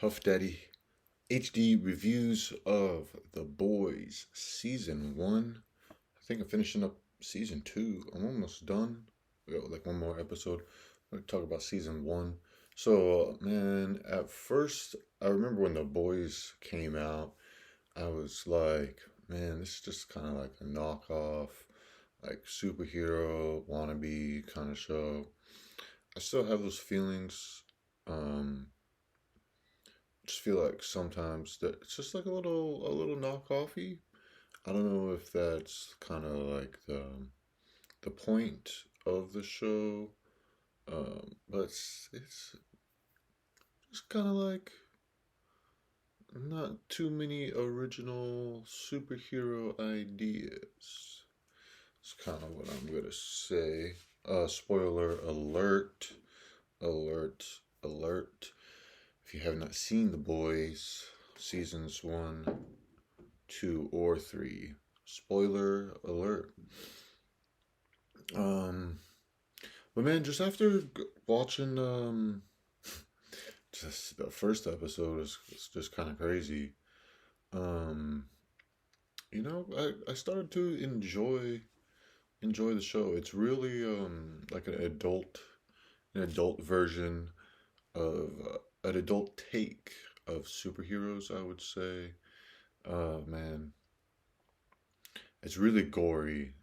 Huff Daddy HD reviews of The Boys Season 1. I think I'm finishing up Season 2. I'm almost done. We got like one more episode. We're going to talk about Season 1. So, man, at first, I remember when The Boys came out, I was like, man, this is just kind of like a knockoff, like superhero wannabe kind of show. I still have those feelings. Um, just feel like sometimes that it's just like a little knockoffy. I don't know if that's kind of like the point of the show, but it's just kind of like not too many original superhero ideas. It's kind of what I'm gonna say. Spoiler alert! Alert! Alert! If you have not seen The Boys seasons 1, 2, or 3, spoiler alert. Um, but man, just after watching just the first episode is just kind of crazy. Um, I started to enjoy the show. It's really like an adult version of an adult take of superheroes, I would say. Man, it's really gory.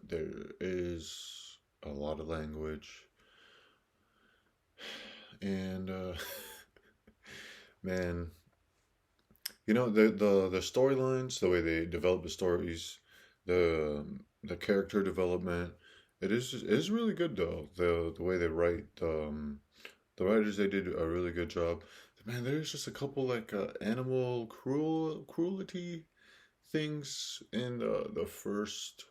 There is a lot of language, and man, the storylines, the way they develop the stories, the character development. It is really good though. The way they write, the writers, they did a really good job. Man, there's just a couple like animal cruelty things in the first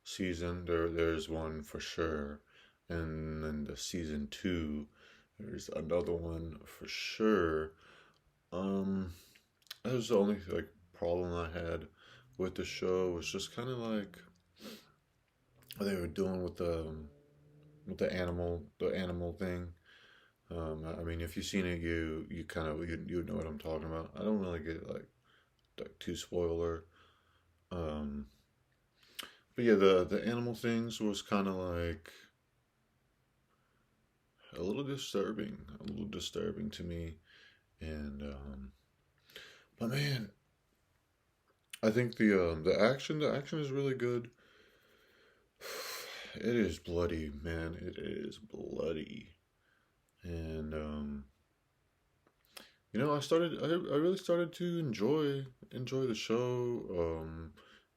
season. There's one for sure, and then the season 2, there's another one for sure. Um, that was the only like problem I had with the show, was just kind of like what they were doing with the animal thing. I mean, if you've seen it, you kind of you know what I'm talking about. I don't really get like too spoiler. Um, but yeah, the animal things was kind of like a little disturbing to me. And but man, I think the action is really good. It is bloody, man. It is bloody, and I really started to enjoy the show.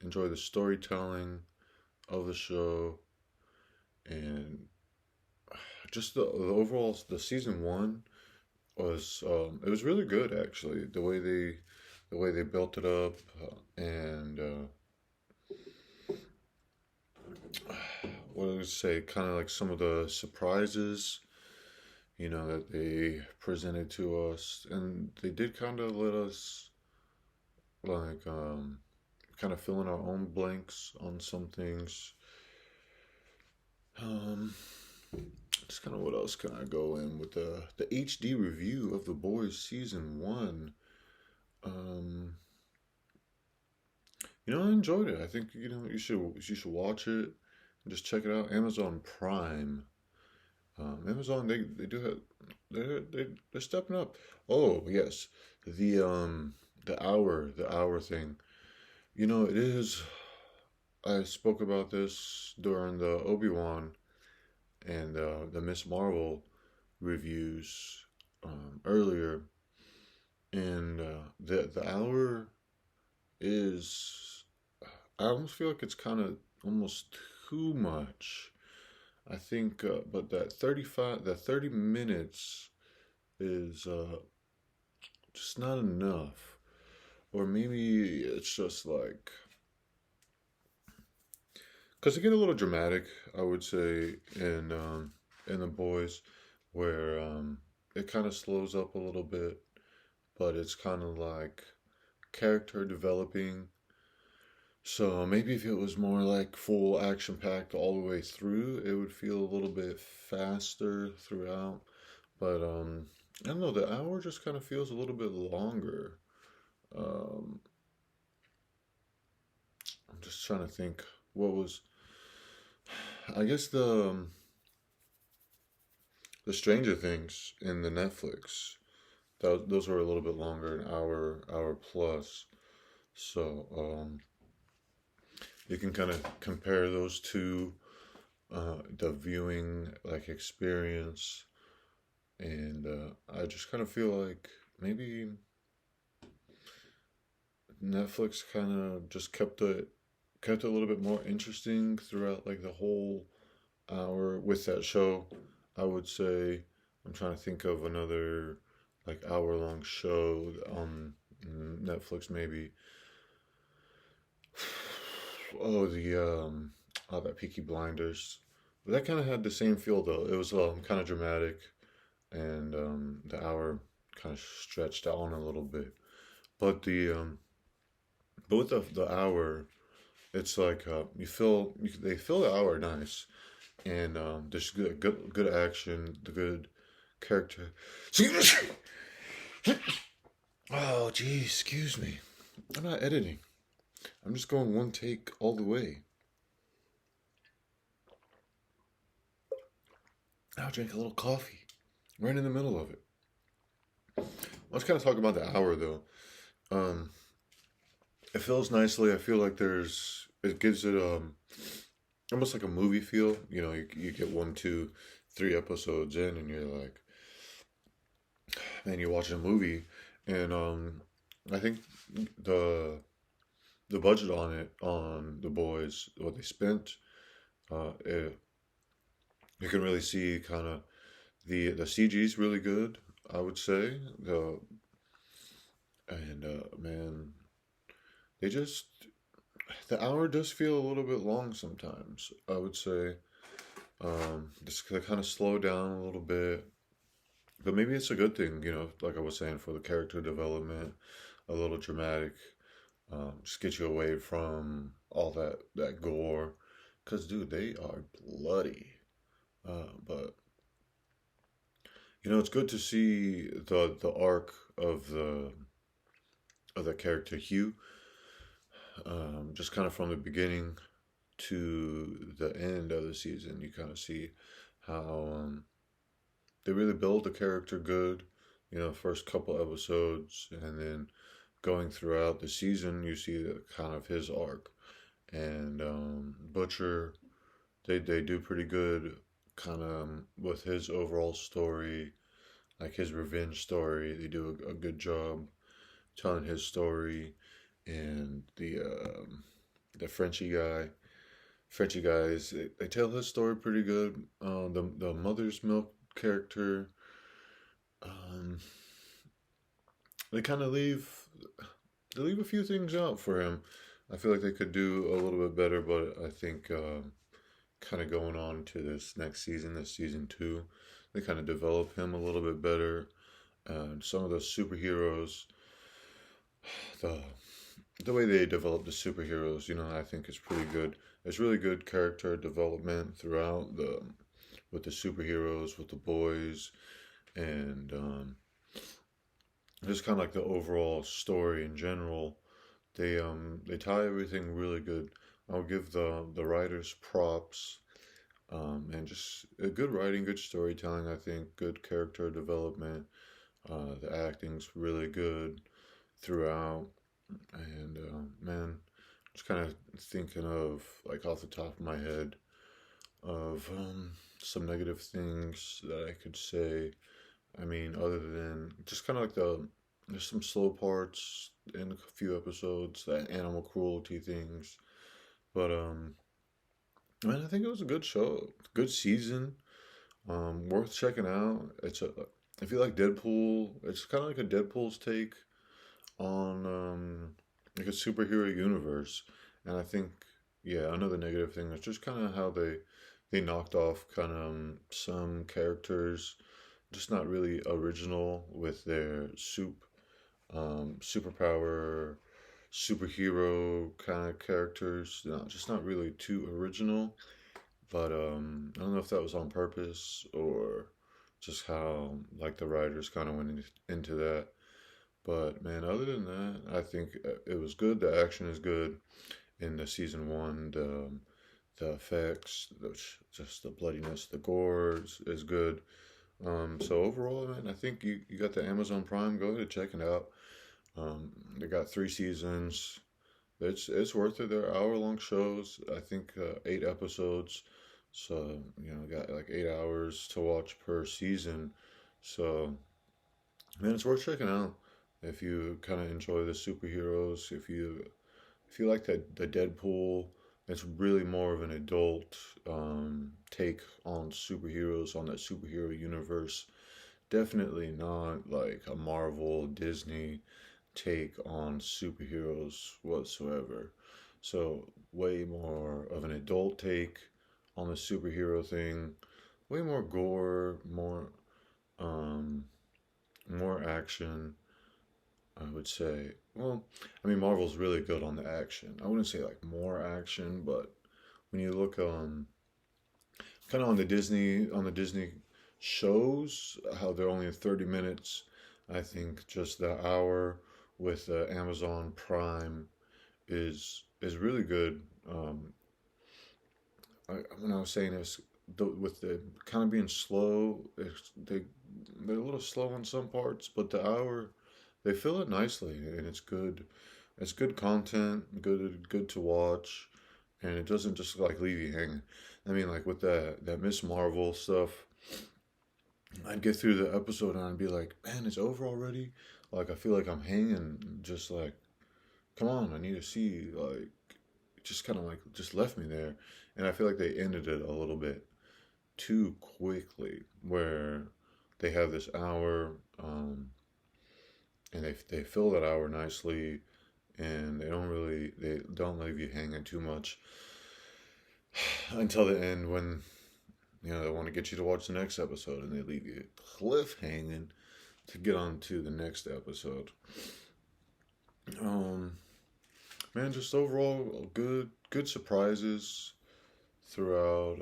Enjoy the storytelling of the show, and just the overall the season 1 was it was really good actually. The way they built it up, and what I would say, kind of like some of the surprises, that they presented to us, and they did kind of let us like kind of fill in our own blanks on some things. Um, just kind of what else can I go in with the HD review of The Boys season 1? Um, I enjoyed it. I think you should watch it and just check it out. Amazon Prime. Amazon, they do have, they're stepping up. Oh yes, the hour thing. It is. I spoke about this during the Obi-Wan and the Miss Marvel reviews earlier, and the hour is. I almost feel like it's kind of almost too much. I think, but that 30 minutes is just not enough, or maybe it's just like because it get a little dramatic, I would say, in the boys, where it kind of slows up a little bit, but it's kind of like character developing. So maybe if it was more like full action packed all the way through, it would feel a little bit faster throughout. But I don't know. The hour just kind of feels a little bit longer. Um, I'm just trying to think what was. I guess the Stranger Things in the Netflix. Those were a little bit longer, an hour plus. So you can kind of compare those two, the viewing like experience, and I just kind of feel like maybe Netflix kind of just kept it a little bit more interesting throughout like the whole hour with that show. I would say I'm trying to think of another like hour long show on Netflix maybe. Oh, that Peaky Blinders. That kind of had the same feel though. It was kind of dramatic, and the hour kind of stretched out on a little bit. But but with the hour, it's like they fill the hour nice, and there's good action, the good character. Oh, geez, excuse me. I'm not editing. I'm just going one take all the way. I'll drink a little coffee right in the middle of it. Let's kind of talk about the hour though. Um, it feels nicely. I feel like it gives it almost like a movie feel. You know, you get one, two, three episodes in, and you're like, man, you're watching a movie, and I think the the budget on the boys, what they spent, it, you can really see kind of the CG is really good. I would say and man, they just the hour does feel a little bit long sometimes. I would say just to kind of slow down a little bit, but maybe it's a good thing. You know, like I was saying, for the character development, a little dramatic. Just get you away from all that gore, cause dude, they are bloody. But you know, it's good to see the arc of the character Hugh, just kind of from the beginning to the end of the season. You kind of see how they really build the character good. You know, first couple episodes, and then going throughout the season, you see the kind of his arc. And Butcher, they do pretty good, kind of with his overall story, like his revenge story. They do a good job telling his story, and the Frenchy guys, they tell his story pretty good. The mother's milk character, um, they kind of leave a few things out for him. I feel like they could do a little bit better, but I think kind of going on to this season two, they kind of develop him a little bit better. And some of the superheroes, the the way they develop the superheroes, you know, I think is pretty good. There's really good character development throughout the with the superheroes, with the boys, and just kind of like the overall story in general. They tie everything really good. I'll give the writers props, and just good writing, good storytelling. I think good character development. The acting's really good throughout, and man, just kind of thinking of like off the top of my head of some negative things that I could say. I mean, other than just kind of like there's some slow parts in a few episodes, that animal cruelty things, but man, I think it was a good show, good season, worth checking out. If you like Deadpool, it's kind of like a Deadpool's take on like a superhero universe, and I think yeah, another negative thing is just kind of how they knocked off kind of some characters, just not really original with their superpower, superhero kind of characters. Just not really too original. But I don't know if that was on purpose or just how like the writers kind of went into that. But man, other than that, I think it was good. The action is good in the season one. The effects, just the bloodiness, the gore is good. So overall, man, I think you got the Amazon Prime. Go ahead and check it out. They got 3 seasons. It's worth it. They're hour-long shows. I think 8 episodes. So got like 8 hours to watch per season. So man, it's worth checking out if you kind of enjoy the superheroes. If you like the Deadpool, it's really more of an adult take on superheroes, on that superhero universe. Definitely not like a Marvel, Disney take on superheroes whatsoever. So, way more of an adult take on the superhero thing. Way more gore, um, more action, I would say. Well, I mean, Marvel's really good on the action. I wouldn't say like more action, but when you look kind of on the Disney shows, how they're only 30 minutes. I think just the hour with Amazon Prime is really good. When I was saying this, with the kind of being slow, they're a little slow on some parts, but the hour they fill it nicely, and it's good. It's good content, good to watch, and it doesn't just like leave you hanging. I mean, like with that Miss Marvel stuff, I'd get through the episode and I'd be like, man, it's over already. Like I feel like I'm hanging, just like, come on, I need to see. Like, just kind of like just left me there, and I feel like they ended it a little bit too quickly, where they have this hour, and they fill that hour nicely, and they don't leave you hanging too much until the end when they want to get you to watch the next episode, and they leave you cliff hanging to get on to the next episode. Um, Man, just overall good surprises throughout.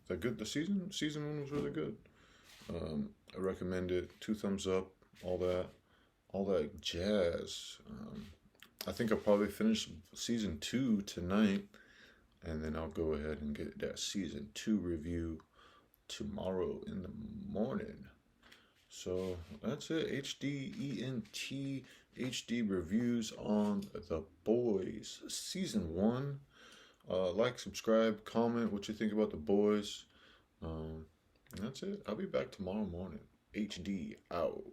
The season one was really good. I recommend it. 2 thumbs up. All that jazz. I think I'll probably finish season two tonight, and then I'll go ahead and get that season two review tomorrow in the morning. So that's it. HD reviews on The Boys season one. Like, subscribe, comment what you think about The Boys. That's it. I'll be back tomorrow morning. HD out.